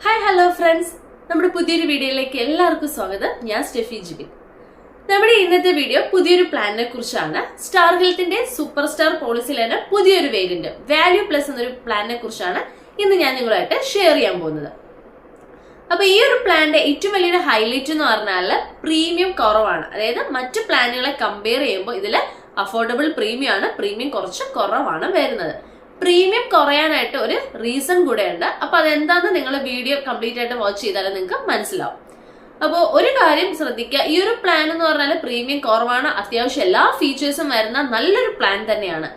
Hi hello friends, നമ്മുടെ പുതിയൊരു വീഡിയോയിലേക്ക് എല്ലാവർക്കും സ്വാഗതം. ഞാൻ സ്റ്റെഫി ജിബിൻ. നമ്മുടെ ഇന്നത്തെ വീഡിയോ പുതിയൊരു പ്ലാനിനെ കുറിച്ചാണ്. സ്റ്റാർ ഹെൽത്തിന്റെ സൂപ്പർ സ്റ്റാർ പോളിസിയിലെ പുതിയൊരു വേരിയന്റ് വാല്യൂ പ്ലസ് എന്നൊരു പ്ലാനിനെ കുറിച്ചാണ് ഇന്ന് ഞാൻ നിങ്ങളുമായിട്ട് ഷെയർ ചെയ്യാൻ പോകുന്നത്. അപ്പൊ ഈ ഒരു പ്ലാനിന്റെ ഏറ്റവും വലിയൊരു ഹൈലൈറ്റ് എന്ന് പറഞ്ഞാൽ പ്രീമിയം കുറവാണ്. അതായത് മറ്റു പ്ലാനുകളെ കമ്പയർ ചെയ്യുമ്പോൾ ഇതിൽ അഫോർഡബിൾ പ്രീമിയം ആണ്. പ്രീമിയം കുറച്ച് കുറവാണ് വരുന്നത്. പ്രീമിയം കുറയാനായിട്ട് ഒരു റീസൺ കൂടെ ഉണ്ട്. അപ്പൊ അതെന്താന്ന് നിങ്ങൾ വീഡിയോ കംപ്ലീറ്റ് ആയിട്ട് വാച്ച് ചെയ്താൽ നിങ്ങൾക്ക് മനസ്സിലാവും. അപ്പോൾ ഒരു കാര്യം ശ്രദ്ധിക്കുക, ഈ ഒരു പ്ലാൻ എന്ന് പറഞ്ഞാൽ പ്രീമിയം കുറവാണ്, അത്യാവശ്യം എല്ലാ ഫീച്ചേഴ്സും വരുന്ന നല്ലൊരു പ്ലാൻ തന്നെയാണ്.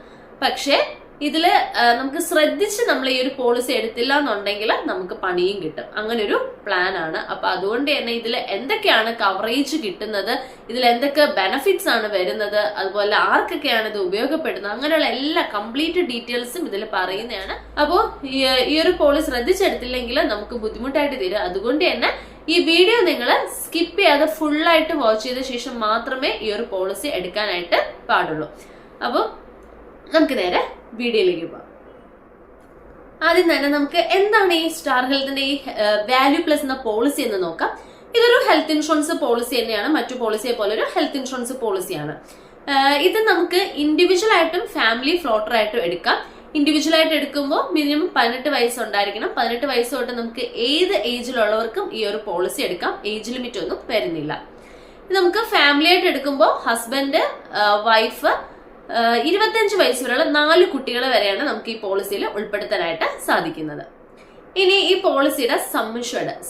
പക്ഷേ ഇതില് നമുക്ക് ശ്രദ്ധിച്ച് നമ്മൾ ഈ ഒരു പോളിസി എടുത്തില്ല എന്നുണ്ടെങ്കിൽ നമുക്ക് പണിയും കിട്ടും. അങ്ങനെ ഒരു പ്ലാൻ ആണ്. അപ്പൊ അതുകൊണ്ട് തന്നെ ഇതിൽ എന്തൊക്കെയാണ് കവറേജ് കിട്ടുന്നത്, ഇതിൽ എന്തൊക്കെ ബെനഫിറ്റ്സ് ആണ് വരുന്നത്, അതുപോലെ ആർക്കൊക്കെയാണ് ഇത് ഉപയോഗപ്പെടുന്നത്, അങ്ങനെയുള്ള എല്ലാ കംപ്ലീറ്റ് ഡീറ്റെയിൽസും ഇതിൽ പറയുന്നതാണ്. അപ്പോൾ ഈ ഒരു പോളിസി ശ്രദ്ധിച്ചെടുത്തില്ലെങ്കിൽ നമുക്ക് ബുദ്ധിമുട്ടായിട്ട് തീരും. അതുകൊണ്ട് തന്നെ ഈ വീഡിയോ നിങ്ങൾ സ്കിപ്പ് ചെയ്യാതെ ഫുള്ളായിട്ട് വാച്ച് ചെയ്ത ശേഷം മാത്രമേ ഈ ഒരു പോളിസി എടുക്കാനായിട്ട് പാടുള്ളൂ. അപ്പോൾ നമുക്ക് നേരെ വീഡിയോയിലേക്ക് പോകാം. ആദ്യം തന്നെ നമുക്ക് എന്താണ് ഈ സ്റ്റാർ ഹെൽത്തിന്റെ ഈ വാല്യൂ പ്ലസ് എന്ന പോളിസി എന്ന് നോക്കാം. ഇതൊരു ഹെൽത്ത് ഇൻഷുറൻസ് പോളിസി തന്നെയാണ്. മറ്റു പോളിസിയെ പോലെ ഒരു ഹെൽത്ത് ഇൻഷുറൻസ് പോളിസിയാണ്. ഇത് നമുക്ക് ഇൻഡിവിജ്വൽ ആയിട്ടും ഫാമിലി ഫ്ലോട്ടർ ആയിട്ടും എടുക്കാം. ഇൻഡിവിജ്വൽ ആയിട്ട് എടുക്കുമ്പോൾ മിനിമം 18 വയസ്സ് ഉണ്ടായിരിക്കണം. 18 വയസ്സ് തൊട്ട് നമുക്ക് ഏത് ഏജിലുള്ളവർക്കും ഈ ഒരു പോളിസി എടുക്കാം. ഏജ് ലിമിറ്റ് ഒന്നും വരുന്നില്ല. നമുക്ക് ഫാമിലി ആയിട്ട് എടുക്കുമ്പോൾ ഹസ്ബൻഡ്, വൈഫ്, 25 വയസ്സ് വരെയുള്ള 4 കുട്ടികളെ വരെയാണ് നമുക്ക് ഈ പോളിസിയിൽ ഉൾപ്പെടുത്താനായിട്ട് സാധിക്കുന്നത്. ഇനി ഈ പോളിസിയുടെ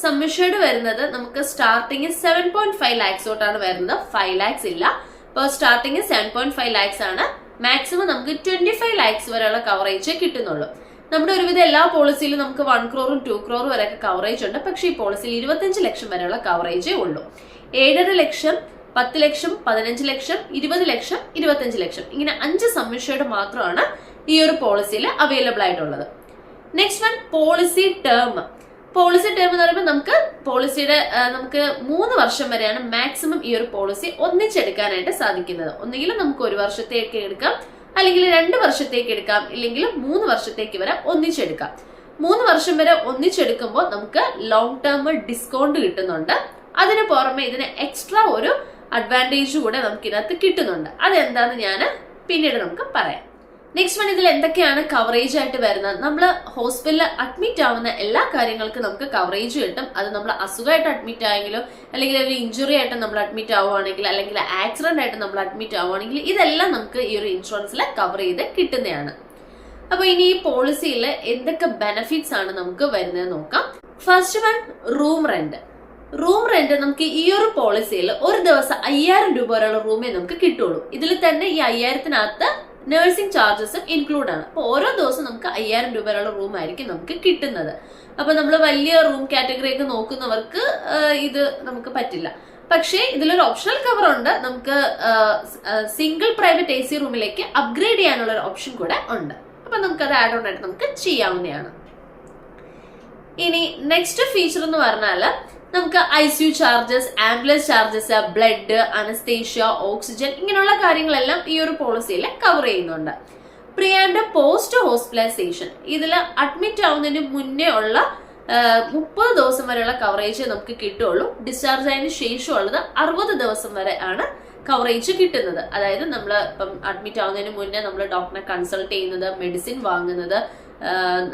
സമ്മിഷേർഡ് വരുന്നത് നമുക്ക് സ്റ്റാർട്ടിങ് 7.5 ലാക്സ് തൊട്ടാണ് വരുന്നത്. 5 ലാക്സ് ഇല്ല. ഇപ്പോൾ സ്റ്റാർട്ടിങ് 7.5 ലാക്സ് ആണ്. മാക്സിമം നമുക്ക് 25 ലാക്സ് വരെയുള്ള കവറേജ് കിട്ടുന്നുള്ളൂ. നമ്മുടെ ഒരുവിധം എല്ലാ പോളിസിയിലും നമുക്ക് 1 crore 2 crore വരെയൊക്കെ കവറേജ് ഉണ്ട്. പക്ഷേ ഈ പോളിസിയിൽ 25 ലക്ഷം വരെയുള്ള കവറേജേ ഉള്ളൂ. 7.5 ലക്ഷം, 10 ലക്ഷം, 15 ലക്ഷം, 20 ലക്ഷം, 25 ലക്ഷം, ഇങ്ങനെ 5 സമ്മിഷേർഡ് മാത്രമാണ് ഈ ഒരു പോളിസിയിൽ അവൈലബിൾ ആയിട്ടുള്ളത്. Next one policy term. Policy term എന്ന് പറയുമ്പോൾ നമുക്ക് പോളിസിയുടെ നമുക്ക് 3 വർഷം വരെയാണ് മാക്സിമം ഈ ഒരു പോളിസി ഒന്നിച്ചെടുക്കാനായിട്ട് സാധിക്കുന്നത്. ഒന്നുകിൽ നമുക്ക് 1 വർഷത്തേക്ക് എടുക്കാം, അല്ലെങ്കിൽ 2 വർഷത്തേക്ക് എടുക്കാം, ഇല്ലെങ്കിൽ 3 വർഷത്തേക്ക് വരെ ഒന്നിച്ചെടുക്കാം. 3 വർഷം വരെ ഒന്നിച്ചെടുക്കുമ്പോൾ നമുക്ക് ലോങ് ടേം ഡിസ്കൗണ്ട് കിട്ടുന്നുണ്ട്. അതിന് പുറമെ ഇതിന് എക്സ്ട്രാ ഒരു അഡ്വാൻറ്റേജ് കൂടെ നമുക്ക് ഇതിനകത്ത് കിട്ടുന്നുണ്ട്. അതെന്താന്ന് ഞാൻ പിന്നീട് നമുക്ക് പറയാം. നെക്സ്റ്റ് വൺ, ഇതിൽ എന്തൊക്കെയാണ് കവറേജ് ആയിട്ട് വരുന്നത്? നമ്മൾ ഹോസ്പിറ്റലിൽ അഡ്മിറ്റ് ആവുന്ന എല്ലാ കാര്യങ്ങൾക്കും നമുക്ക് കവറേജ് കിട്ടും. അത് നമ്മൾ അസുഖമായിട്ട് അഡ്മിറ്റ് ആയെങ്കിലോ, അല്ലെങ്കിൽ ഒരു ഇഞ്ചുറി ആയിട്ട് നമ്മൾ അഡ്മിറ്റ് ആവുകയാണെങ്കിൽ, അല്ലെങ്കിൽ ആക്സിഡന്റ് ആയിട്ട് നമ്മൾ അഡ്മിറ്റ് ആവുകയാണെങ്കിൽ, ഇതെല്ലാം നമുക്ക് ഈ ഒരു ഇൻഷുറൻസിൽ കവർ ചെയ്ത് കിട്ടുന്നതാണ്. അപ്പൊ ഇനി ഈ പോളിസിയിൽ എന്തൊക്കെ ബെനഫിറ്റ്സ് ആണ് നമുക്ക് വരുന്നത് നോക്കാം. ഫസ്റ്റ് വൺ, റൂം റെന്റ് നമുക്ക് ഈ ഒരു പോളിസിയിൽ ഒരു ദിവസം 5000 രൂപ വരെയുള്ള റൂമേ നമുക്ക് കിട്ടുള്ളൂ. ഇതിൽ തന്നെ ഈ 5000-നകത്ത് നഴ്സിംഗ് ചാർജസും ഇൻക്ലൂഡ് ആണ്. അപ്പൊ ഓരോ ദിവസം നമുക്ക് 5000 രൂപ വരെയുള്ള റൂം ആയിരിക്കും നമുക്ക് കിട്ടുന്നത്. അപ്പൊ നമ്മൾ വലിയ റൂം കാറ്റഗറി ഒക്കെ നോക്കുന്നവർക്ക് ഇത് നമുക്ക് പറ്റില്ല. പക്ഷേ ഇതിലൊരു ഓപ്ഷണൽ കവർ ഉണ്ട്. നമുക്ക് സിംഗിൾ പ്രൈവറ്റ് AC റൂമിലേക്ക് അപ്ഗ്രേഡ് ചെയ്യാനുള്ള ഒരു ഓപ്ഷൻ കൂടെ ഉണ്ട്. അപ്പൊ നമുക്ക് അത് ആഡ് ഓൺ ആയിട്ട് നമുക്ക് ചെയ്യാവുന്നതാണ്. ഇനി നെക്സ്റ്റ് ഫീച്ചർ എന്ന് പറഞ്ഞാൽ നമുക്ക് ICU charges, ambulance charges, blood, anaesthesia, oxygen, ഇങ്ങനെയുള്ള കാര്യങ്ങളെല്ലാം ഈ ഒരു പോളിസിയിൽ കവർ ചെയ്യുന്നുണ്ട്. പ്രീ ആൻഡ് പോസ്റ്റ് ഹോസ്പിറ്റലൈസേഷൻ, ഇതിൽ അഡ്മിറ്റ് ആവുന്നതിന് മുന്നേ ഉള്ള 30 ദിവസം വരെയുള്ള കവറേജ് നമുക്ക് കിട്ടുള്ളൂ. ഡിസ്ചാർജ് ആയതിനു ശേഷമുള്ളത് 60 ദിവസം വരെ ആണ് കവറേജ് കിട്ടുന്നത്. അതായത് നമ്മൾ ഇപ്പം അഡ്മിറ്റ് ആവുന്നതിന് മുന്നേ നമ്മൾ ഡോക്ടറെ കൺസൾട്ട് ചെയ്യുന്നത്, മെഡിസിൻ വാങ്ങുന്നത്,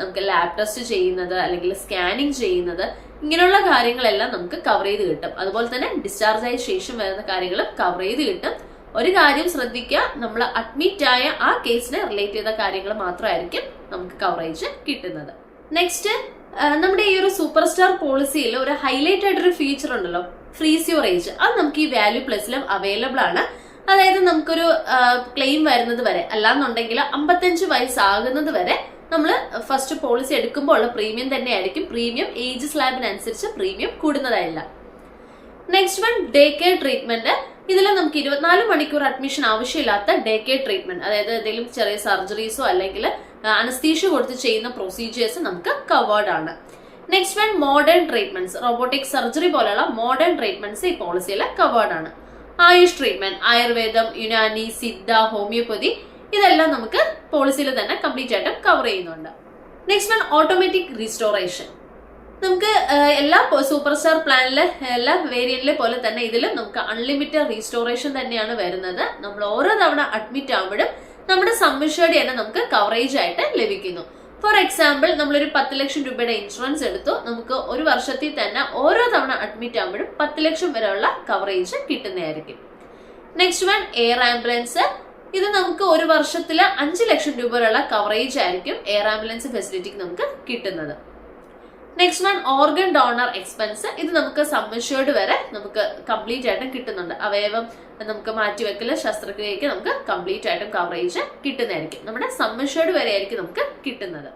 നമുക്ക് ലാബ് ടെസ്റ്റ് ചെയ്യുന്നത്, അല്ലെങ്കിൽ സ്കാനിങ് ചെയ്യുന്നത്, ഇങ്ങനെയുള്ള കാര്യങ്ങളെല്ലാം നമുക്ക് കവർ ചെയ്ത് കിട്ടും. അതുപോലെ തന്നെ ഡിസ്ചാർജ് ആയ ശേഷം വരുന്ന കാര്യങ്ങളും കവർ ചെയ്ത് കിട്ടും. ഒരു കാര്യം ശ്രദ്ധിക്കുക, നമ്മൾ അഡ്മിറ്റ് ആയ ആ കേസിനെ റിലേറ്റ് ചെയ്ത കാര്യങ്ങൾ മാത്രമായിരിക്കും നമുക്ക് കവറേജ് കിട്ടുന്നത്. നെക്സ്റ്റ്, നമ്മുടെ ഈ ഒരു സൂപ്പർ സ്റ്റാർ പോളിസിയിൽ ഒരു ഹൈലൈറ്റ് ആയിട്ടൊരു ഫീച്ചർ ഉണ്ടല്ലോ, ഫ്രീസ് യുവർ ഏജ്. അത് നമുക്ക് ഈ വാല്യൂ പ്ലസിലും അവൈലബിൾ ആണ്. അതായത് നമുക്കൊരു ക്ലെയിം വരുന്നത് വരെ, അല്ലാന്നുണ്ടെങ്കിൽ 55 വയസ്സാകുന്നത് വരെ നമ്മൾ ഫസ്റ്റ് പോളിസി എടുക്കുമ്പോൾ ഉള്ള പ്രീമിയം തന്നെയായിരിക്കും. പ്രീമിയം ഏജ് സ്ലാബിനനുസരിച്ച് പ്രീമിയം കൂടുന്നതായില്ല. Next one, day care treatment. ഇതിൽ നമുക്ക് 24 മണിക്കൂർ അഡ്മിഷൻ ആവശ്യമില്ലാത്ത ഡേ കെയർ ട്രീറ്റ്മെന്റ്, അതായത് എന്തെങ്കിലും ചെറിയ സർജറീസോ അല്ലെങ്കിൽ അനസ്തീഷ്യ കൊടുത്ത് ചെയ്യുന്ന പ്രൊസീജിയേഴ്സ് നമുക്ക് കവേർഡ് ആണ്. Next one, modern treatments. Robotic surgery പോലെയുള്ള മോഡേൺ ട്രീറ്റ്മെന്റ്സ് ഈ പോളിസിയിൽ കവേർഡ് ആണ്. ആയുഷ് ട്രീറ്റ്മെന്റ്, ആയുർവേദം, യുനാനി, സിദ്ധ, ഹോമിയോപ്പതി, ഇതെല്ലാം നമുക്ക് പോളിസിയിൽ തന്നെ കംപ്ലീറ്റ് ആയിട്ടും കവർ ചെയ്യുന്നുണ്ട്. Next one, automatic restoration. നമുക്ക് എല്ലാ സൂപ്പർ സ്റ്റാർ പ്ലാനിലെ എല്ലാ വേരിയന്റിലെ പോലെ തന്നെ ഇതിലും നമുക്ക് അൺലിമിറ്റഡ് റീസ്റ്റോറേഷൻ തന്നെയാണ് വരുന്നത്. നമ്മൾ ഓരോ തവണ അഡ്മിറ്റ് ആകുമ്പോഴും നമ്മുടെ സം ഇൻഷ്യൂർഡ് തന്നെ നമുക്ക് കവറേജ് ആയിട്ട് ലഭിക്കുന്നു. ഫോർ എക്സാമ്പിൾ, നമ്മളൊരു 10 ലക്ഷം രൂപയുടെ ഇൻഷുറൻസ് എടുത്തു, നമുക്ക് ഒരു വർഷത്തിൽ തന്നെ ഓരോ തവണ അഡ്മിറ്റ് ആകുമ്പോഴും 10 ലക്ഷം വരെയുള്ള കവറേജ് കിട്ടുന്നതായിരിക്കും. Next one air ambulance. ഇത് നമുക്ക് ഒരു വർഷത്തില് 5 ലക്ഷം രൂപ വരെയുള്ള കവറേജ് ആയിരിക്കും എയർ ആംബുലൻസ് ഫെസിലിറ്റിക്ക് നമുക്ക് കിട്ടുന്നത്. Next one organ donor expense. ഇത് നമുക്ക് സം ഇൻഷ്യൂർഡ് വരെ നമുക്ക് കംപ്ലീറ്റ് ആയിട്ടും കിട്ടുന്നുണ്ട്. അവയവം നമുക്ക് മാറ്റിവെക്കല്, ശസ്ത്രക്രിയക്ക് നമുക്ക് കംപ്ലീറ്റ് ആയിട്ടും കവറേജ് കിട്ടുന്നതായിരിക്കും. നമ്മുടെ സം ഇൻഷ്യൂർഡ് വരെ ആയിരിക്കും നമുക്ക് കിട്ടുന്നത്.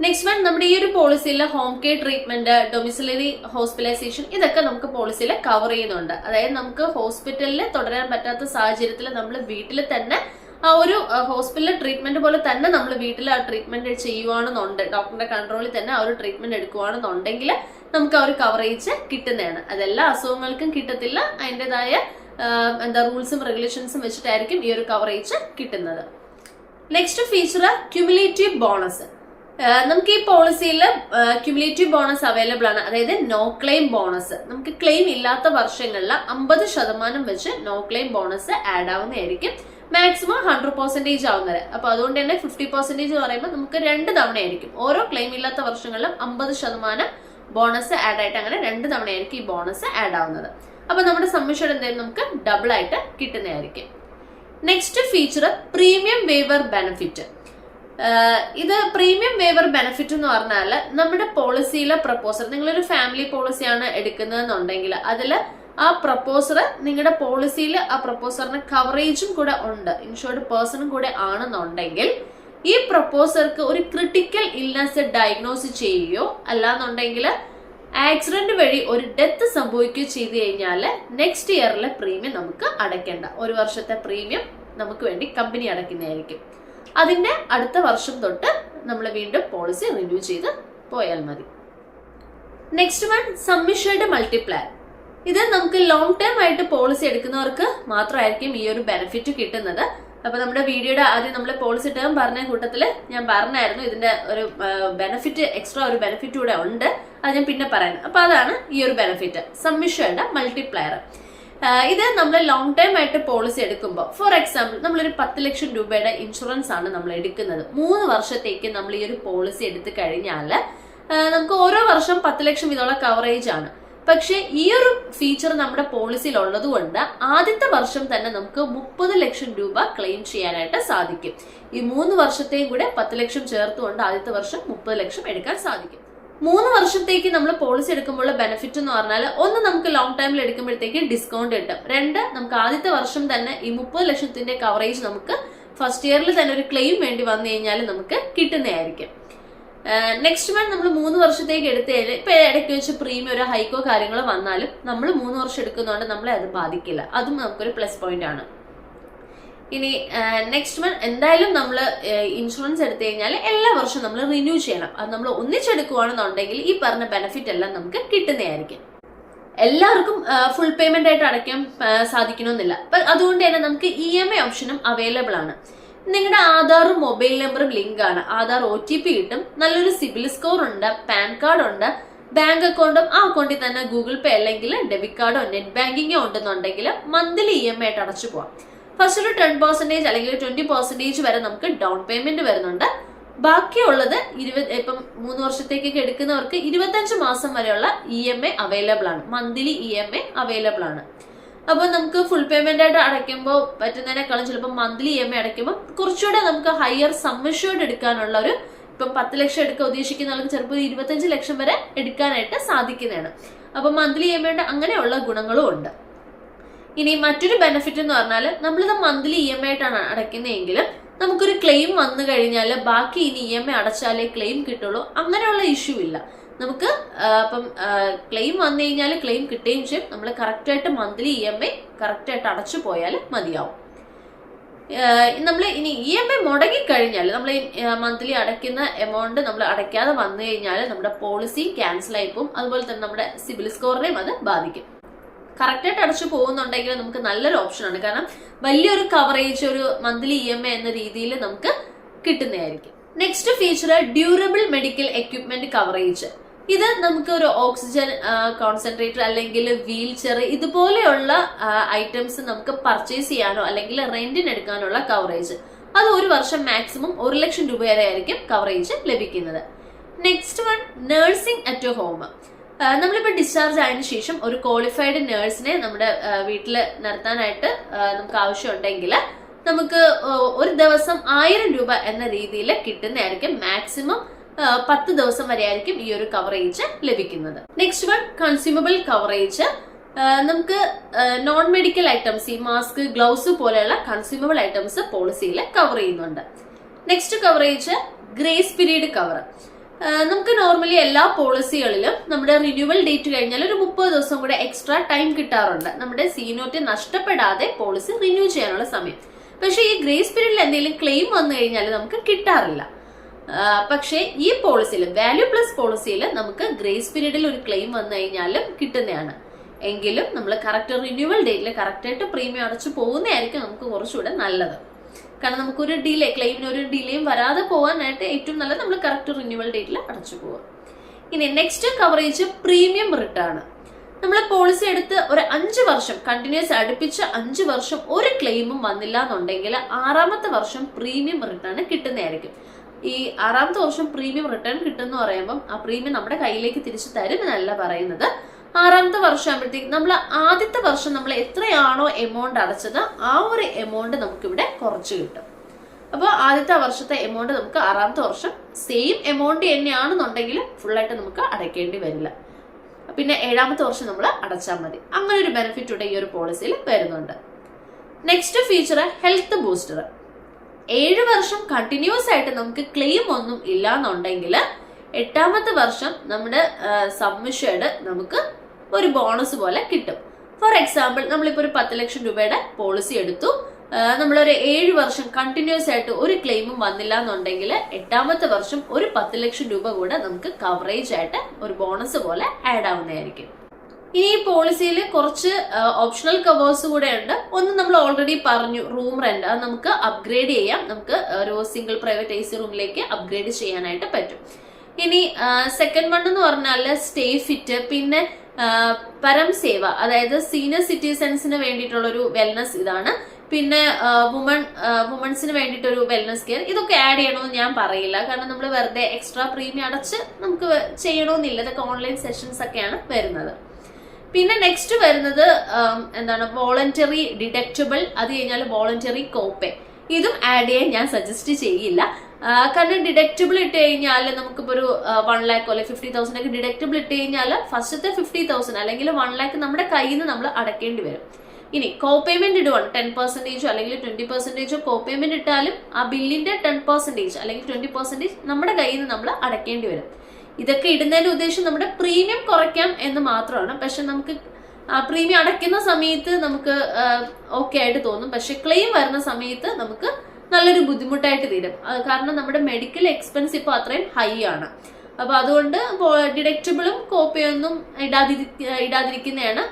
നെക്സ്റ്റ് വൺ നമ്മുടെ ഈ ഒരു പോളിസിയിലെ home care treatment, domiciliary hospitalisation, ഇതൊക്കെ നമുക്ക് പോളിസിയിൽ കവർ ചെയ്യുന്നുണ്ട്. അതായത് നമുക്ക് ഹോസ്പിറ്റലിൽ തുടരാൻ പറ്റാത്ത സാഹചര്യത്തിൽ നമ്മൾ വീട്ടിൽ തന്നെ ആ ഒരു ഹോസ്പിറ്റലിലെ ട്രീറ്റ്മെന്റ് പോലെ തന്നെ നമ്മൾ വീട്ടിൽ ആ ട്രീറ്റ്മെന്റ് ചെയ്യുവാണെന്നുണ്ട്, ഡോക്ടറിന്റെ കൺട്രോളിൽ തന്നെ ആ ഒരു ട്രീറ്റ്മെന്റ് എടുക്കുവാണെന്നുണ്ടെങ്കിൽ നമുക്ക് ആ ഒരു കവറേജ് കിട്ടുന്നതാണ്. അതെല്ലാ അസുഖങ്ങൾക്കും കിട്ടത്തില്ല. അതിൻ്റെതായ റൂൾസും റെഗുലേഷൻസും വെച്ചിട്ടായിരിക്കും ഈ ഒരു കവറേജ് കിട്ടുന്നത്. Next feature cumulative bonus. നമുക്ക് ഈ പോളിസിയിൽ ക്യുമുലേറ്റീവ് ബോണസ് അവൈലബിൾ ആണ്. അതായത് നോ ക്ലെയിം ബോണസ്. നമുക്ക് ക്ലെയിം ഇല്ലാത്ത വർഷങ്ങളിൽ 50% വെച്ച് നോ ക്ലെയിം ബോണസ് ആഡ് ആവുന്നതായിരിക്കും. മാക്സിമം 100% ആവുന്നത്. അപ്പൊ അതുകൊണ്ട് തന്നെ 50% എന്ന് പറയുമ്പോൾ നമുക്ക് 2 തവണയായിരിക്കും. ഓരോ ക്ലെയിം ഇല്ലാത്ത വർഷങ്ങളിലും 50% ബോണസ് ആഡ് ആയിട്ട് അങ്ങനെ 2 തവണയായിരിക്കും ഈ ബോണസ് ആഡ് ആവുന്നത്. അപ്പൊ നമ്മുടെ സം ഇൻഷ്യൂർഡ് എന്തായാലും നമുക്ക് ഡബിൾ ആയിട്ട് കിട്ടുന്നതായിരിക്കും. Next feature premium waiver benefit. ഇത് പ്രീമിയം വേവർ ബെനിഫിറ്റ് എന്ന് പറഞ്ഞാൽ നമ്മുടെ പോളിസിയിലെ പ്രപ്പോസൽ, നിങ്ങളൊരു ഫാമിലി പോളിസിയാണ് എടുക്കുന്നതെന്നുണ്ടെങ്കിൽ അതിൽ ആ പ്രപ്പോസർ നിങ്ങളുടെ പോളിസിയിൽ ആ പ്രപ്പോസറിന് കവറേജും കൂടെ ഉണ്ട്, ഇൻഷുർഡ് പേഴ്സണും കൂടെ ആണെന്നുണ്ടെങ്കിൽ ഈ പ്രപ്പോസർക്ക് ഒരു ക്രിട്ടിക്കൽ ഇൽനെസ് ഡയഗ്നോസ് ചെയ്യുകയോ അല്ലാന്നുണ്ടെങ്കിൽ ആക്സിഡന്റ് വഴി ഒരു ഡെത്ത് സംഭവിക്കുകയോ ചെയ്തു കഴിഞ്ഞാൽ നെക്സ്റ്റ് ഇയറിലെ പ്രീമിയം നമുക്ക് അടയ്ക്കേണ്ട. ഒരു വർഷത്തെ പ്രീമിയം നമുക്ക് വേണ്ടി കമ്പനി അടയ്ക്കുന്നതായിരിക്കും. അതിന്റെ അടുത്ത വർഷം തൊട്ട് നമ്മൾ വീണ്ടും പോളിസി റിന്യൂ ചെയ്ത് പോയാൽ മതി. Next one sum insured multiplier. ഇത് നമുക്ക് ലോങ് ടേം ആയിട്ട് പോളിസി എടുക്കുന്നവർക്ക് മാത്രമായിരിക്കും ഈ ഒരു ബെനിഫിറ്റ് കിട്ടുന്നത്. അപ്പൊ നമ്മുടെ വീഡിയോയുടെ ആദ്യം നമ്മൾ പോളിസി ടേം പറഞ്ഞ കൂട്ടത്തില് ഞാൻ പറഞ്ഞായിരുന്നു ഇതിന്റെ ഒരു ബെനിഫിറ്റ്, എക്സ്ട്രാ ഒരു ബെനിഫിറ്റ് കൂടെ ഉണ്ട്, അത് ഞാൻ പിന്നെ പറയാം. അപ്പൊ അതാണ് ഈ ഒരു ബെനിഫിറ്റ്, സം ഇൻഷ്യൂർഡ് മൾട്ടിപ്ലയർ. ഇത് നമ്മൾ ലോങ് ടൈം ആയിട്ട് പോളിസി എടുക്കുമ്പോൾ, ഫോർ എക്സാമ്പിൾ നമ്മളൊരു 10 ലക്ഷം രൂപയുടെ ഇൻഷുറൻസ് ആണ് നമ്മൾ എടുക്കുന്നത്. 3 വർഷത്തേക്ക് നമ്മൾ ഈ ഒരു പോളിസി എടുത്തു കഴിഞ്ഞാൽ നമുക്ക് ഓരോ വർഷം 10 ലക്ഷം ഇതുള്ള കവറേജ് ആണ്. പക്ഷെ ഈ ഒരു ഫീച്ചർ നമ്മുടെ പോളിസിയിൽ ഉള്ളത് കൊണ്ട് ആദ്യത്തെ വർഷം തന്നെ നമുക്ക് 30 ലക്ഷം രൂപ ക്ലെയിം ചെയ്യാനായിട്ട് സാധിക്കും. ഈ 3 വർഷത്തെയും കൂടെ 10 ലക്ഷം ചേർത്തുകൊണ്ട് ആദ്യത്തെ വർഷം 30 ലക്ഷം എടുക്കാൻ സാധിക്കും. 3 വർഷത്തേക്ക് നമ്മൾ പോളിസി എടുക്കുമ്പോൾ ബെനിഫിറ്റ് എന്ന് പറഞ്ഞാൽ, ഒന്ന് നമുക്ക് ലോങ് ടൈമിൽ എടുക്കുമ്പോഴത്തേക്ക് ഡിസ്കൗണ്ട് കിട്ടും. 2 നമുക്ക് ആദ്യത്തെ വർഷം തന്നെ ഈ 30 ലക്ഷത്തിന്റെ കവറേജ് നമുക്ക് ഫസ്റ്റ് ഇയറിൽ തന്നെ ഒരു ക്ലെയിം വേണ്ടി വന്നു കഴിഞ്ഞാൽ നമുക്ക് കിട്ടുന്നതായിരിക്കും. നെക്സ്റ്റ് വൺ നമ്മൾ 3 വർഷത്തേക്ക് എടുത്തതിൽ ഇപ്പൊ ഇടയ്ക്ക് വെച്ച് പ്രീമിയം ഒരു ഹൈക്കോ കാര്യങ്ങളോ വന്നാലും നമ്മൾ 3 വർഷം എടുക്കുന്നതുകൊണ്ട് നമ്മളെ അത് ബാധിക്കില്ല. അതും നമുക്കൊരു പ്ലസ് പോയിന്റ് ആണ്. ഇനി നെക്സ്റ്റ് വൺ എന്തായാലും നമ്മൾ ഇൻഷുറൻസ് എടുത്തു കഴിഞ്ഞാൽ എല്ലാ വർഷവും നമ്മൾ റിന്യൂ ചെയ്യണം. അത് നമ്മൾ ഒന്നിച്ചെടുക്കുകയാണെന്നുണ്ടെങ്കിൽ ഈ പറഞ്ഞ ബെനിഫിറ്റ് എല്ലാം നമുക്ക് കിട്ടുന്നതായിരിക്കും. എല്ലാവർക്കും ഫുൾ പേയ്മെന്റ് ആയിട്ട് അടയ്ക്കാൻ സാധിക്കണമെന്നില്ല. അതുകൊണ്ട് തന്നെ നമുക്ക് EMI ഓപ്ഷനും അവൈലബിൾ ആണ്. നിങ്ങളുടെ ആധാറും മൊബൈൽ നമ്പറും ലിങ്ക് ആണ്. ആധാർ OTP കിട്ടും, നല്ലൊരു സിബിൽ സ്കോർ ഉണ്ട്, പാൻ കാർഡ് ഉണ്ട്, ബാങ്ക് അക്കൗണ്ടും ആ അക്കൗണ്ടിൽ തന്നെ ഗൂഗിൾ പേ അല്ലെങ്കിൽ ഡെബിറ്റ് കാർഡോ നെറ്റ് ബാങ്കിങ്ങോ ഉണ്ടെന്നുണ്ടെങ്കിൽ മന്ത്ലി EMI ആയിട്ട് അടച്ചു പോവാം. ഫസ്റ്റ് ഒരു 10% അല്ലെങ്കിൽ 20% വരെ നമുക്ക് ഡൗൺ പേയ്മെന്റ് വരുന്നുണ്ട്. ബാക്കിയുള്ളത് ഇപ്പം 3 വർഷത്തേക്കൊക്കെ എടുക്കുന്നവർക്ക് 25 മാസം വരെയുള്ള EMI അവൈലബിൾ ആണ്, മന്ത്ലി EMI അവൈലബിൾ ആണ്. അപ്പൊ നമുക്ക് ഫുൾ പേയ്മെന്റ് ആയിട്ട് അടയ്ക്കുമ്പോൾ പറ്റുന്നതിനേക്കാളും ചിലപ്പോൾ മന്ത്ലി EMI അടയ്ക്കുമ്പോൾ കുറച്ചുകൂടെ നമുക്ക് ഹയർ സം ഇൻഷ്യൂർഡ് എടുക്കാനുള്ള ഒരു, ഇപ്പം 10 ലക്ഷം എടുക്കാൻ ഉദ്ദേശിക്കുന്ന ആൾക്ക് ചിലപ്പോൾ 25 ലക്ഷം വരെ എടുക്കാനായിട്ട് സാധിക്കുന്നതാണ്. അപ്പൊ മന്ത്ലി EMI അങ്ങനെയുള്ള ഗുണങ്ങളും ഉണ്ട്. ഇനി മറ്റൊരു ബെനിഫിറ്റ് എന്ന് പറഞ്ഞാൽ, നമ്മളിത് മന്ത്ലി EMI ആയിട്ടാണ് അടയ്ക്കുന്നതെങ്കിലും നമുക്കൊരു ക്ലെയിം വന്നു കഴിഞ്ഞാൽ ബാക്കി ഇനി EMI അടച്ചാലേ ക്ലെയിം കിട്ടുള്ളൂ, അങ്ങനെയുള്ള ഇഷ്യൂ ഇല്ല. നമുക്ക് അപ്പം ക്ലെയിം വന്നു കഴിഞ്ഞാൽ ക്ലെയിം കിട്ടുകയും ചെയ്യും. നമ്മൾ കറക്റ്റായിട്ട് മന്ത്ലി EMI കറക്റ്റായിട്ട് അടച്ചു പോയാൽ മതിയാവും. നമ്മൾ ഇനി EMI മുടങ്ങിക്കഴിഞ്ഞാൽ, നമ്മൾ മന്ത്ലി അടയ്ക്കുന്ന എമൗണ്ട് നമ്മൾ അടയ്ക്കാതെ വന്നു കഴിഞ്ഞാൽ നമ്മുടെ പോളിസി ക്യാൻസൽ ആയി പോകും. അതുപോലെ തന്നെ നമ്മുടെ സിബിൽ സ്കോറിനെയും അത് ബാധിക്കും. കറക്റ്റായിട്ട് അടച്ചു പോകുന്നുണ്ടെങ്കിൽ നമുക്ക് നല്ലൊരു ഓപ്ഷനാണ്. കാരണം വലിയൊരു കവറേജ് ഒരു മന്ത്ലി EMI എന്ന രീതിയിൽ നമുക്ക് കിട്ടുന്നതായിരിക്കും. Next feature durable medical equipment coverage. ഇത് നമുക്ക് ഒരു ഓക്സിജൻ കോൺസെൻട്രേറ്റർ അല്ലെങ്കിൽ വീൽ ചെയർ ഇതുപോലെയുള്ള ഐറ്റംസ് നമുക്ക് പർച്ചേസ് ചെയ്യാനോ അല്ലെങ്കിൽ റെന്റിന് എടുക്കാനുള്ള കവറേജ്. അത് ഒരു വർഷം മാക്സിമം 1,00,000 രൂപ വരെ ആയിരിക്കും കവറേജ് ലഭിക്കുന്നത്. Next one, nursing at home. നമ്മളിപ്പോൾ ഡിസ്ചാർജ് ആയതിനു ശേഷം ഒരു ക്വാളിഫൈഡ് നേഴ്സിനെ നമ്മുടെ വീട്ടിൽ നിർത്താനായിട്ട് നമുക്ക് ആവശ്യമുണ്ടെങ്കിൽ നമുക്ക് ഒരു ദിവസം 1000 രൂപ എന്ന രീതിയിൽ കിട്ടുന്നതായിരിക്കും. മാക്സിമം 10 ദിവസം വരെ ആയിരിക്കും ഈ ഒരു കവറേജ് ലഭിക്കുന്നത്. Next one, consumable coverage. നമുക്ക് നോൺ മെഡിക്കൽ ഐറ്റംസ്, ഈ മാസ്ക്, ഗ്ലൗസ് പോലെയുള്ള കൺസ്യൂമബിൾ ഐറ്റംസ് പോളിസിയിൽ കവർ ചെയ്യുന്നുണ്ട്. Next coverage, grace period cover. നമുക്ക് നോർമലി എല്ലാ പോളിസികളിലും നമ്മുടെ റിന്യൂവൽ ഡേറ്റ് കഴിഞ്ഞാൽ ഒരു 30 ദിവസം കൂടെ എക്സ്ട്രാ ടൈം കിട്ടാറുണ്ട്, നമ്മുടെ സീനോട്ട് നഷ്ടപ്പെടാതെ പോളിസി റിന്യൂ ചെയ്യാനുള്ള സമയം. പക്ഷേ ഈ ഗ്രേസ് പീരീഡിൽ എന്തെങ്കിലും ക്ലെയിം വന്നു കഴിഞ്ഞാൽ നമുക്ക് കിട്ടാറില്ല. പക്ഷേ ഈ പോളിസിയിൽ, വാല്യൂ പ്ലസ് പോളിസിയിൽ നമുക്ക് ഗ്രേസ് പീരീഡിൽ ഒരു ക്ലെയിം വന്നു കഴിഞ്ഞാലും കിട്ടുന്നതാണ്. എങ്കിലും നമ്മൾ കറക്റ്റ് റിന്യൂവൽ ഡേറ്റിൽ കറക്റ്റായിട്ട് പ്രീമിയം അടച്ചു പോകുന്നതായിരിക്കും നമുക്ക് കുറച്ചുകൂടെ നല്ലത്. കാരണം നമുക്കൊരു ഡിലേ, ക്ലെയിമിന് ഒരു ഡിലേയും വരാതെ പോകാനായിട്ട് ഏറ്റവും നല്ലത് നമ്മൾ കറക്റ്റ് റിന്യൂവൽ ഡേറ്റിൽ അടച്ചു പോകുക. ഇനി നെക്സ്റ്റ് കവറേജ്, പ്രീമിയം റിട്ടേൺ. നമ്മൾ പോളിസി എടുത്ത് ഒരു 5 വർഷം കണ്ടിന്യൂസ് അടുപ്പിച്ച് 5 വർഷം ഒരു ക്ലെയിമും വന്നില്ല എന്നുണ്ടെങ്കിൽ 6ാമത്തെ വർഷം പ്രീമിയം റിട്ടേൺ കിട്ടുന്നതായിരിക്കും. ഈ 6ാമത്തെ വർഷം പ്രീമിയം റിട്ടേൺ കിട്ടുമെന്ന് പറയുമ്പോൾ ആ പ്രീമിയം നമ്മുടെ കയ്യിലേക്ക് തിരിച്ചു തരും എന്നല്ല പറയുന്നത്. 6ാമത്തെ വർഷം ആകുമ്പോഴത്തേക്ക് നമ്മൾ ആദ്യത്തെ വർഷം നമ്മൾ എത്രയാണോ എമൗണ്ട് അടച്ചത് ആ ഒരു എമൗണ്ട് നമുക്കിവിടെ കുറച്ച് കിട്ടും. അപ്പോൾ ആദ്യത്തെ വർഷത്തെ എമൗണ്ട് നമുക്ക് 6ാമത്തെ വർഷം സെയിം എമൗണ്ട് തന്നെയാണെന്നുണ്ടെങ്കിൽ ഫുള്ളായിട്ട് നമുക്ക് അടയ്ക്കേണ്ടി വരില്ല. പിന്നെ 7ാമത്തെ വർഷം നമ്മൾ അടച്ചാൽ മതി. അങ്ങനെ ഒരു ബെനിഫിറ്റ് ഇവിടെ ഈ ഒരു പോളിസിയിൽ വരുന്നുണ്ട്. Next feature, health booster. 7 വർഷം കണ്ടിന്യൂസ് ആയിട്ട് നമുക്ക് ക്ലെയിം ഒന്നും ഇല്ല എന്നുണ്ടെങ്കിൽ 8ാമത്തെ വർഷം നമ്മുടെ സബ്മിഷേർഡ് നമുക്ക് ഒരു ബോണസ് പോലെ കിട്ടും. ഫോർ എക്സാമ്പിൾ, നമ്മളിപ്പോ ഒരു 10 ലക്ഷം രൂപയുടെ പോളിസി എടുത്തു, നമ്മളൊരു 7 വർഷം കണ്ടിന്യൂസ് ആയിട്ട് ഒരു ക്ലെയിമും വന്നില്ല എന്നുണ്ടെങ്കിൽ 8ാമത്തെ വർഷം ഒരു 10 ലക്ഷം രൂപ കൂടെ നമുക്ക് കവറേജ് ആയിട്ട് ഒരു ബോണസ് പോലെ ആഡ് ആവുന്നതായിരിക്കും. ഇനി ഈ പോളിസിയിൽ കുറച്ച് ഓപ്ഷണൽ കവേഴ്സ് കൂടെ ഉണ്ട്. ഒന്ന് നമ്മൾ ഓൾറെഡി പറഞ്ഞു, റൂം റെന്റ്. അത് നമുക്ക് അപ്ഗ്രേഡ് ചെയ്യാം, നമുക്ക് ഒരു സിംഗിൾ പ്രൈവറ്റ് AC റൂമിലേക്ക് അപ്ഗ്രേഡ് ചെയ്യാനായിട്ട് പറ്റും. ഇനി സെക്കൻഡ് വൺ എന്ന് പറഞ്ഞാൽ സ്റ്റേ ഫിറ്റ്, പിന്നെ പരം സേവ, അതായത് സീനിയർ സിറ്റിസൺസിന് വേണ്ടിയിട്ടുള്ള ഒരു വെൽനസ് ഇതാണ്. പിന്നെ വുമൺസിന് വേണ്ടിയിട്ടൊരു വെൽനസ് കെയർ. ഇതൊക്കെ ആഡ് ചെയ്യണമെന്ന് ഞാൻ പറയില്ല, കാരണം നമ്മൾ വെറുതെ എക്സ്ട്രാ പ്രീമിയം അടച്ച് നമുക്ക് ചെയ്യണമെന്നില്ല. ഇതൊക്കെ ഓൺലൈൻ സെഷൻസ് ഒക്കെയാണ് വരുന്നത്. പിന്നെ നെക്സ്റ്റ് വരുന്നത് എന്താണ്, വോളണ്ടറി ഡിഡക്റ്റബിൾ, അത് കഴിഞ്ഞാൽ വോളണ്ടറി കോപ്പേ. ഇതും ആഡ് ചെയ്യാൻ ഞാൻ സജസ്റ്റ് ചെയ്യില്ല. കാരണം ഡിഡക്റ്റബിൾ ഇട്ട് കഴിഞ്ഞാൽ നമുക്കിപ്പോൾ ഒരു 1 lakh അല്ലെങ്കിൽ 50,000 ഒക്കെ ഡിഡക്റ്റബിൾ ഇട്ട് കഴിഞ്ഞാൽ ഫസ്റ്റത്തെ 50,000 അല്ലെങ്കിൽ 1 lakh നമ്മുടെ കയ്യിൽ നിന്ന് നമ്മൾ അടയ്ക്കേണ്ടി വരും. ഇനി കോ പേയ്മെന്റ് ഇടുവാണ് 10% അല്ലെങ്കിൽ 20% കോ പേയ്മെന്റ് ഇട്ടാലും ആ ബില്ലിന്റെ 10% അല്ലെങ്കിൽ 20% നമ്മുടെ കയ്യിൽ നിന്ന് നമ്മൾ അടയ്ക്കേണ്ടി വരും. ഇതൊക്കെ ഇടുന്നതിന്റെ ഉദ്ദേശം നമ്മുടെ പ്രീമിയം കുറയ്ക്കാം എന്ന് മാത്രമാണ്. പക്ഷെ നമുക്ക് പ്രീമിയം അടയ്ക്കുന്ന സമയത്ത് നമുക്ക് ഓക്കെ ആയിട്ട് തോന്നും, പക്ഷെ ക്ലെയിം വരുന്ന സമയത്ത് നമുക്ക് നല്ലൊരു ബുദ്ധിമുട്ടായിട്ട് തീരും. കാരണം നമ്മുടെ മെഡിക്കൽ എക്സ്പെൻസ് ഇപ്പോൾ അത്രയും ഹൈ ആണ്. അപ്പൊ അതുകൊണ്ട് ഡിഡക്റ്റബിളും കോപ്പയൊന്നും ഇടാതിരിക്കുന്നതാണ്.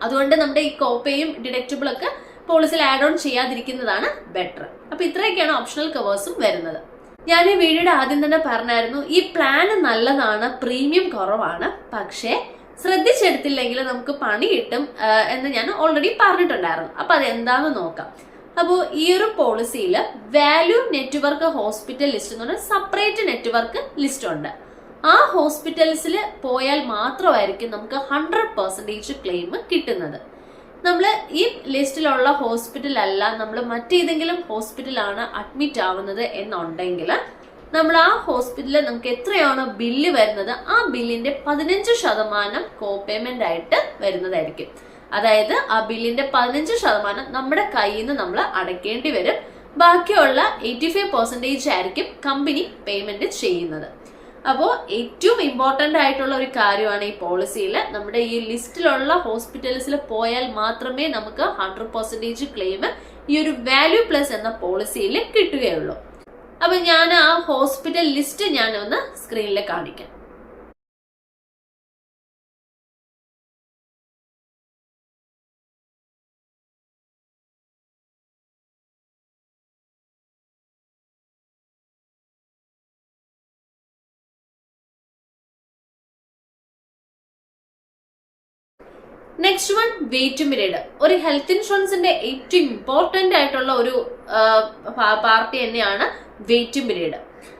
അതുകൊണ്ട് നമ്മുടെ ഈ കോപ്പയും ഡിഡക്റ്റബിളും ഒക്കെ പോളിസിയിൽ ആഡ് ഓൺ ചെയ്യാതിരിക്കുന്നതാണ് ബെറ്റർ. അപ്പൊ ഇത്രയൊക്കെയാണ് ഓപ്ഷണൽ കവേഴ്സും വരുന്നത്. ഞാൻ ഈ വീഡിയോയുടെ ആദ്യം തന്നെ പറഞ്ഞായിരുന്നു, ഈ പ്ലാൻ നല്ലതാണ്, പ്രീമിയം കുറവാണ്, പക്ഷേ ശ്രദ്ധിച്ചെടുത്തില്ലെങ്കിൽ നമുക്ക് പണി കിട്ടും എന്ന് ഞാൻ ഓൾറെഡി പറഞ്ഞിട്ടുണ്ടായിരുന്നു. അപ്പൊ അതെന്താന്ന് നോക്കാം. അപ്പോൾ ഈ ഒരു പോളിസിയിൽ വാല്യൂ നെറ്റ്വർക്ക് ഹോസ്പിറ്റൽ ലിസ്റ്റ് എന്ന് പറഞ്ഞാൽ സെപ്പറേറ്റ് നെറ്റ്വർക്ക് ലിസ്റ്റ് ഉണ്ട്. ആ ഹോസ്പിറ്റൽസിൽ പോയാൽ മാത്രമായിരിക്കും നമുക്ക് 100% ക്ലെയിം കിട്ടുന്നത്. നമ്മൾ ഈ ലിസ്റ്റിലുള്ള ഹോസ്പിറ്റൽ അല്ല, നമ്മൾ മറ്റേതെങ്കിലും ഹോസ്പിറ്റലാണ് അഡ്മിറ്റ് ആവുന്നത് എന്നുണ്ടെങ്കിൽ നമ്മൾ ആ ഹോസ്പിറ്റലിൽ നമുക്ക് എത്രയാണോ ബില്ല് വരുന്നത് ആ ബില്ലിന്റെ 15% കോ പേയ്മെന്റ് ആയിട്ട് വരുന്നതായിരിക്കും. അതായത് ആ ബില്ലിന്റെ 15% നമ്മുടെ കയ്യിൽ നിന്ന് നമ്മൾ അടയ്ക്കേണ്ടി വരും. ബാക്കിയുള്ള 85% ആയിരിക്കും കമ്പനി പേയ്മെന്റ് ചെയ്യുന്നത്. അപ്പോൾ ഏറ്റവും ഇമ്പോർട്ടന്റ് ആയിട്ടുള്ള ഒരു കാര്യമാണ് ഈ പോളിസിയിൽ, നമ്മുടെ ഈ ലിസ്റ്റിലുള്ള ഹോസ്പിറ്റൽസിൽ പോയാൽ മാത്രമേ നമുക്ക് 100% ക്ലെയിം ഈ ഒരു വാല്യൂ പ്ലസ് എന്ന പോളിസിയിൽ കിട്ടുകയുള്ളൂ. അപ്പൊ ഞാൻ ആ ഹോസ്പിറ്റൽ ലിസ്റ്റ് ഞാൻ ഒന്ന് സ്ക്രീനിൽ കാണിക്കാം. Next one waiting period. ഒരു ഹെൽത്ത് ഇൻഷുറൻസിന്റെ ഏറ്റവും ഇമ്പോർട്ടന്റ് ആയിട്ടുള്ള ഒരു പാർട്ടി തന്നെയാണ് വെയിറ്റിംഗ് പീരീഡ്.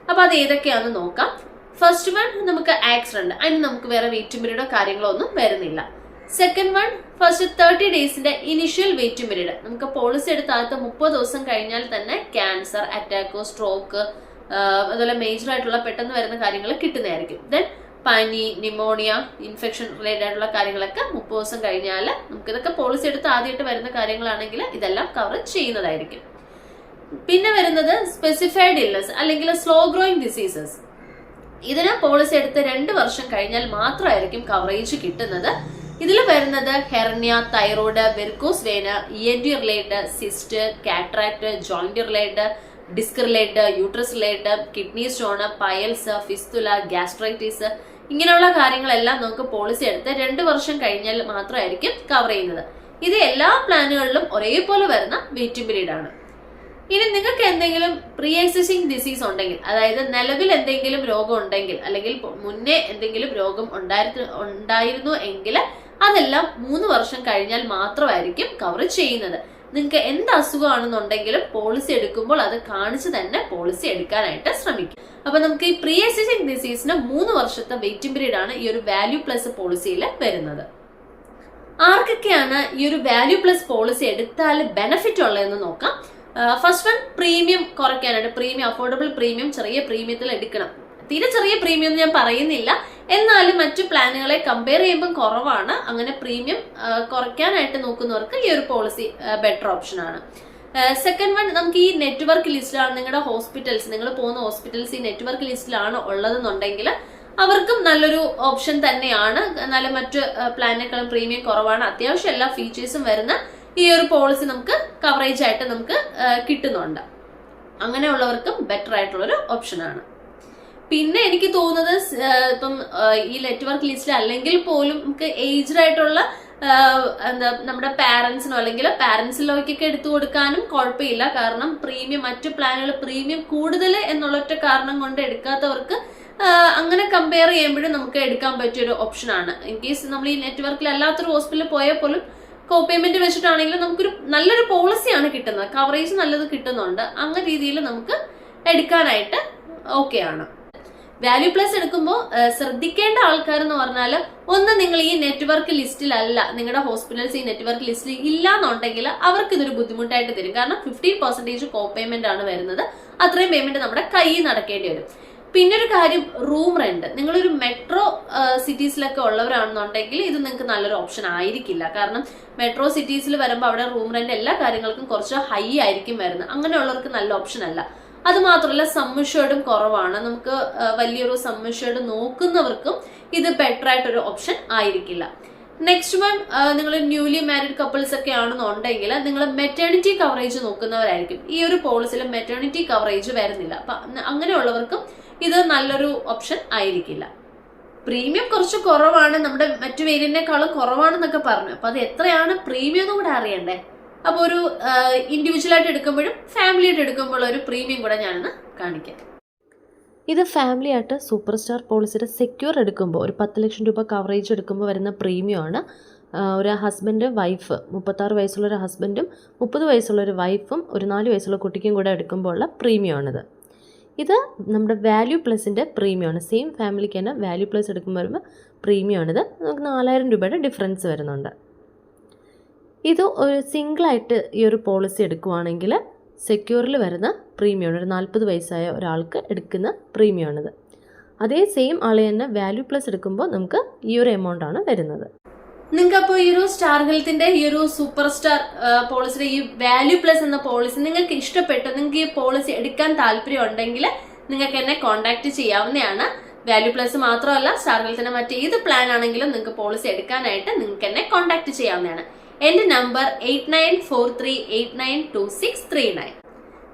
അപ്പൊ അത് ഏതൊക്കെയാണെന്ന് നോക്കാം. ഫസ്റ്റ് വൺ നമുക്ക് ആക്സിഡന്റ്, അതിന് നമുക്ക് വേറെ വെയിറ്റിംഗ് പീരീഡോ കാര്യങ്ങളോ ഒന്നും വരുന്നില്ല. സെക്കൻഡ് വൺ ഫസ്റ്റ് 30 ഡേയ്സിന്റെ ഇനിഷ്യൽ വെയിറ്റിംഗ് പീരീഡ്. നമുക്ക് പോളിസി എടുത്ത ആദ്യത്തെ 30 ദിവസം കഴിഞ്ഞാൽ തന്നെ ക്യാൻസർ, അറ്റാക്കോ, സ്ട്രോക്ക്, അതുപോലെ മേജർ ആയിട്ടുള്ള പെട്ടെന്ന് വരുന്ന കാര്യങ്ങൾ കിട്ടുന്നതായിരിക്കും. ദെൻ പനി, ന്യൂമോണിയ, ഇൻഫെക്ഷൻ റിലേറ്റഡ് ആയിട്ടുള്ള കാര്യങ്ങളൊക്കെ 30 ദിവസം കഴിഞ്ഞാൽ നമുക്കിതൊക്കെ പോളിസി എടുത്ത് ആദ്യമായിട്ട് വരുന്ന കാര്യങ്ങളാണെങ്കിൽ ഇതെല്ലാം കവർ ചെയ്യുന്നതായിരിക്കും. പിന്നെ വരുന്നത് സ്പെസിഫൈഡ് ഇൽനസ് അല്ലെങ്കിൽ സ്ലോ ഗ്രോയിങ് ഡിസീസസ്. ഇതിന് പോളിസി എടുത്ത് 2 വർഷം കഴിഞ്ഞാൽ മാത്രമായിരിക്കും കവറേജ് കിട്ടുന്നത്. ഇതിൽ വരുന്നത് hernia, thyroid, varicose vein, ENT related, cyst, cataract, joint related, disc related, uterus related, kidney stone, piles, fistula, gastritis, ഇങ്ങനെയുള്ള കാര്യങ്ങളെല്ലാം നമുക്ക് പോളിസി എടുത്ത് 2 വർഷം കഴിഞ്ഞാൽ മാത്രമായിരിക്കും കവർ ചെയ്യുന്നത്. ഇത് എല്ലാ പ്ലാനുകളിലും ഒരേപോലെ വരുന്ന വെയിറ്റിംഗ് പീരീഡ് ആണ്. ഇനി നിങ്ങൾക്ക് എന്തെങ്കിലും പ്രീ എക്സിസ്റ്റിംഗ് ഡിസീസ് ഉണ്ടെങ്കിൽ, അതായത് നിലവിൽ എന്തെങ്കിലും രോഗം ഉണ്ടെങ്കിൽ അല്ലെങ്കിൽ മുന്നേ എന്തെങ്കിലും രോഗം ഉണ്ടായിരുന്നു എങ്കിൽ അതെല്ലാം 3 വർഷം കഴിഞ്ഞാൽ മാത്രമായിരിക്കും കവർ ചെയ്യുന്നത്. നിങ്ങൾക്ക് എന്ത് അസുഖമാണെന്നുണ്ടെങ്കിലും പോളിസി എടുക്കുമ്പോൾ അത് കാണിച്ച് തന്നെ പോളിസി എടുക്കാനായിട്ട് ശ്രമിക്കും. അപ്പൊ നമുക്ക് ഈ പ്രീ എക്സിസ്റ്റിംഗ് ഡിസീസിന് 3 വർഷത്തെ വെയിറ്റിംഗ് പീരീഡ് ആണ് ഈ ഒരു വാല്യൂ പ്ലസ് പോളിസിയിൽ വരുന്നത്. ആർക്കൊക്കെയാണ് ഈ ഒരു വാല്യൂ പ്ലസ് പോളിസി എടുത്താൽ ബെനിഫിറ്റ് ഉള്ളതെന്ന് നോക്കാം. ഫസ്റ്റ് വൺ പ്രീമിയം കുറയ്ക്കാനായിട്ട്. പ്രീമിയം, അഫോർഡബിൾ പ്രീമിയം ചെറിയ പ്രീമിയത്തിൽ എടുക്കണം. തീരെ ചെറിയ പ്രീമിയം എന്ന് ഞാൻ പറയുന്നില്ല, എന്നാലും മറ്റു പ്ലാനുകളെ കമ്പയർ ചെയ്യുമ്പോൾ കുറവാണ്. അങ്ങനെ പ്രീമിയം കുറയ്ക്കാനായിട്ട് നോക്കുന്നവർക്ക് ഈ ഒരു പോളിസി ബെറ്റർ ഓപ്ഷൻ ആണ്. സെക്കൻഡ് വൺ, നമുക്ക് ഈ നെറ്റ്വർക്ക് ലിസ്റ്റിലാണ് നിങ്ങളുടെ ഹോസ്പിറ്റൽസ്, നിങ്ങൾ പോകുന്ന ഹോസ്പിറ്റൽസ് ഈ നെറ്റ്വർക്ക് ലിസ്റ്റിലാണ് ഉള്ളതെന്നുണ്ടെങ്കിൽ അവർക്കും നല്ലൊരു ഓപ്ഷൻ തന്നെയാണ്. എന്നാലും മറ്റു പ്ലാനിനേക്കാളും പ്രീമിയം കുറവാണ്. അത്യാവശ്യം എല്ലാ ഫീച്ചേഴ്സും വരുന്ന ഈ ഒരു പോളിസി നമുക്ക് കവറേജ് ആയിട്ട് നമുക്ക് കിട്ടുന്നുണ്ട്. അങ്ങനെയുള്ളവർക്കും ബെറ്റർ ആയിട്ടുള്ളൊരു ഓപ്ഷനാണ്. പിന്നെ എനിക്ക് തോന്നുന്നത് ഇപ്പം ഈ നെറ്റ്വർക്ക് ലിസ്റ്റിൽ അല്ലെങ്കിൽ പോലും നമുക്ക് ഏജ്ഡ് ആയിട്ടുള്ള നമ്മുടെ പാരന്റ്സിനോ അല്ലെങ്കിൽ പാരന്റ്സിലേക്കൊക്കെ എടുത്തു കൊടുക്കാനും കുഴപ്പമില്ല. കാരണം പ്രീമിയം, മറ്റു പ്ലാനുകൾ പ്രീമിയം കൂടുതൽ എന്നുള്ളൊറ്റ കാരണം കൊണ്ട് എടുക്കാത്തവർക്ക് അങ്ങനെ കമ്പയർ ചെയ്യുമ്പോഴും നമുക്ക് എടുക്കാൻ പറ്റിയൊരു ഓപ്ഷനാണ്. ഇൻ കേസ് നമ്മൾ ഈ നെറ്റ്വർക്കിൽ അല്ലാത്തൊരു ഹോസ്പിറ്റലിൽ പോയാൽ പോലും കോ പേയ്മെന്റ് വെച്ചിട്ടാണെങ്കിലും നമുക്കൊരു നല്ലൊരു പോളിസിയാണ് കിട്ടുന്നത്, കവറേജ് നല്ലത് കിട്ടുന്നുണ്ട്. അങ്ങനെ രീതിയിൽ നമുക്ക് എടുക്കാനായിട്ട് ഓക്കെ ആണ്. വാല്യൂ പ്ലസ് എടുക്കുമ്പോൾ ശ്രദ്ധിക്കേണ്ട ആൾക്കാർ എന്ന് പറഞ്ഞാൽ, ഒന്ന് നിങ്ങൾ ഈ നെറ്റ്വർക്ക് ലിസ്റ്റിലല്ല, നിങ്ങളുടെ ഹോസ്പിറ്റൽസ് ഈ നെറ്റ്വർക്ക് ലിസ്റ്റിൽ ഇല്ല എന്നുണ്ടെങ്കിൽ അവർക്ക് ഇതൊരു ബുദ്ധിമുട്ടായിട്ട് തരും. കാരണം 15% കോ പേയ്മെന്റ് ആണ് വരുന്നത്. അത്രയും പേയ്മെന്റ് നമ്മുടെ കയ്യിൽ നടക്കേണ്ടി വരും. പിന്നെ ഒരു കാര്യം, റൂം റെന്റ്. നിങ്ങളൊരു മെട്രോ സിറ്റീസിലൊക്കെ ഉള്ളവരാണെന്നുണ്ടെങ്കിൽ ഇത് നിങ്ങൾക്ക് നല്ലൊരു ഓപ്ഷൻ ആയിരിക്കില്ല. കാരണം മെട്രോ സിറ്റീസിൽ വരുമ്പോൾ അവിടെ റൂം റെന്റ് എല്ലാ കാര്യങ്ങൾക്കും കുറച്ച് ഹൈ ആയിരിക്കും വരുന്നത്. അങ്ങനെയുള്ളവർക്ക് നല്ല ഓപ്ഷൻ അല്ല. അത് മാത്രമല്ല സമ്മിഷേർഡും കുറവാണ്. നമുക്ക് വലിയൊരു സമ്മിഷേർഡ് നോക്കുന്നവർക്കും ഇത് ബെറ്റർ ആയിട്ടൊരു ഓപ്ഷൻ ആയിരിക്കില്ല. നെക്സ്റ്റ് വൺ, നിങ്ങൾ ന്യൂലി മാരീഡ് കപ്പിൾസ് ഒക്കെ ആണെന്നുണ്ടെങ്കിൽ നിങ്ങൾ മെറ്റേണിറ്റി കവറേജ് നോക്കുന്നവരായിരിക്കും. ഈ ഒരു പോളിസിയിൽ മെറ്റേണിറ്റി കവറേജ് വരുന്നില്ല. അപ്പൊ അങ്ങനെയുള്ളവർക്കും ഇത് നല്ലൊരു ഓപ്ഷൻ ആയിരിക്കില്ല. പ്രീമിയം കുറച്ച് കുറവാണ്, നമ്മുടെ മറ്റു വേരിയന്റിനേക്കാളും കുറവാണെന്നൊക്കെ പറഞ്ഞു. അപ്പൊ അത് എത്രയാണ് പ്രീമിയം എന്ന് കൂടെ അറിയണ്ടേ. അപ്പൊ ഒരു ഇൻഡിവിജ്വൽ ആയിട്ട് എടുക്കുമ്പോഴും ഫാമിലി ആയിട്ട് എടുക്കുമ്പോൾ ഒരു പ്രീമിയം കൂടെ ഞാനൊന്ന് കാണിക്കാം. ഇത് ഫാമിലി ആയിട്ട് സൂപ്പർ സ്റ്റാർ പോളിസിയുടെ സെക്യൂർ എടുക്കുമ്പോൾ ഒരു 10 ലക്ഷം രൂപ കവറേജ് എടുക്കുമ്പോൾ വരുന്ന പ്രീമിയം ആണ്. ഒരു ഹസ്ബൻഡ് വൈഫ്, 36 വയസ്സുള്ളൊരു ഹസ്ബൻഡും 30 വയസ്സുള്ളൊരു വൈഫും ഒരു 4 വയസ്സുള്ള കുട്ടിക്കും കൂടെ എടുക്കുമ്പോൾ ഉള്ള പ്രീമിയം ആണിത്. ഇത് നമ്മുടെ വാല്യൂ പ്ലസിൻ്റെ പ്രീമിയം ആണ്. സെയിം ഫാമിലിക്ക് തന്നെ വാല്യൂ പ്ലസ് എടുക്കുമ്പോൾ വരുമ്പോൾ പ്രീമിയം ആണിത്. നമുക്ക് 4000 രൂപയുടെ ഡിഫറൻസ് വരുന്നുണ്ട്. ഇത് ഒരു സിംഗിളായിട്ട് ഈ ഒരു പോളിസി എടുക്കുവാണെങ്കിൽ സെക്യൂറിൽ വരുന്ന പ്രീമിയമാണ്. ഒരു 40 വയസ്സായ ഒരാൾക്ക് എടുക്കുന്ന പ്രീമിയമാണിത്. അതേ സെയിം ആൾ തന്നെ വാല്യൂ പ്ലസ് എടുക്കുമ്പോൾ നമുക്ക് ഈ ഒരു എമൗണ്ട് ആണ് വരുന്നത്. നിങ്ങൾക്ക് അപ്പോൾ ഈ ഒരു സ്റ്റാർ ഹെൽത്തിന്റെ ഈ ഒരു സൂപ്പർ സ്റ്റാർ പോളിസിയുടെ ഈ വാല്യൂ പ്ലസ് എന്ന പോളിസി നിങ്ങൾക്ക് ഇഷ്ടപ്പെട്ടു, നിങ്ങൾക്ക് ഈ പോളിസി എടുക്കാൻ താല്പര്യം ഉണ്ടെങ്കിൽ നിങ്ങൾക്ക് എന്നെ കോൺടാക്ട് ചെയ്യാവുന്നതാണ്. വാല്യൂ പ്ലസ് മാത്രമല്ല, സ്റ്റാർ ഹെൽത്തിന്റെ മറ്റേത് പ്ലാൻ ആണെങ്കിലും നിങ്ങൾക്ക് പോളിസി എടുക്കാനായിട്ട് നിങ്ങൾക്ക് എന്നെ കോൺടാക്ട് ചെയ്യാവുന്നതാണ്. എന്റെ നമ്പർ 8943892639.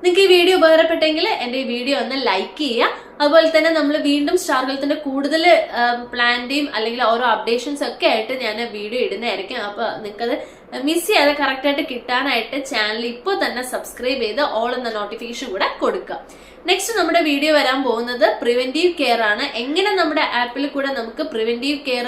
നിങ്ങൾക്ക് ഈ വീഡിയോ ഉപകാരപ്പെട്ടെങ്കിൽ എന്റെ ഈ വീഡിയോ ഒന്ന് ലൈക്ക് ചെയ്യുക. അതുപോലെ തന്നെ നമ്മൾ വീണ്ടും സ്റ്റാർ ഹെൽത്തിന്റെ കൂടുതൽ പ്ലാന്റെയും അല്ലെങ്കിൽ ഓരോ അപ്ഡേഷൻസ് ഒക്കെ ആയിട്ട് ഞാൻ വീഡിയോ ഇടുന്നതായിരിക്കും. അപ്പൊ നിങ്ങൾക്കത് മിസ് ചെയ്യാതെ കറക്റ്റായിട്ട് കിട്ടാനായിട്ട് ചാനൽ ഇപ്പോൾ തന്നെ സബ്സ്ക്രൈബ് ചെയ്ത് ഓൾ എന്ന നോട്ടിഫിക്കേഷൻ കൂടെ കൊടുക്കുക. നെക്സ്റ്റ് നമ്മുടെ വീഡിയോ വരാൻ പോകുന്നത് പ്രിവെന്റീവ് കെയർ ആണ്. എങ്ങനെ നമ്മുടെ ആപ്പിൽ കൂടെ നമുക്ക് പ്രിവെന്റീവ് കെയർ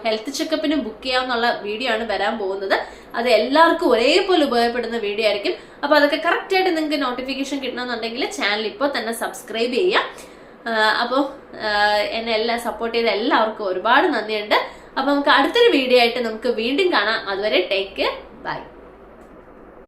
ഹെൽത്ത് ചെക്കപ്പിന് ബുക്ക് ചെയ്യാമെന്നുള്ള വീഡിയോ ആണ് വരാൻ പോകുന്നത്. അത് എല്ലാവർക്കും ഒരേപോലെ ഉപയോഗപ്പെടുന്ന വീഡിയോ ആയിരിക്കും. അപ്പൊ അതൊക്കെ കറക്റ്റ് ആയിട്ട് നിങ്ങൾക്ക് നോട്ടിഫിക്കേഷൻ കിട്ടണമെന്നുണ്ടെങ്കിൽ ചാനൽ ഇപ്പോൾ തന്നെ സബ്സ്ക്രൈബ് ചെയ്യാം. അപ്പോൾ എന്നെ എല്ലാം സപ്പോർട്ട് ചെയ്ത എല്ലാവർക്കും ഒരുപാട് നന്ദിയുണ്ട്. അപ്പൊ നമുക്ക് അടുത്തൊരു വീഡിയോ ആയിട്ട് നമുക്ക് വീണ്ടും കാണാം. അതുവരെ ടേക്ക് കെയർ, ബൈ.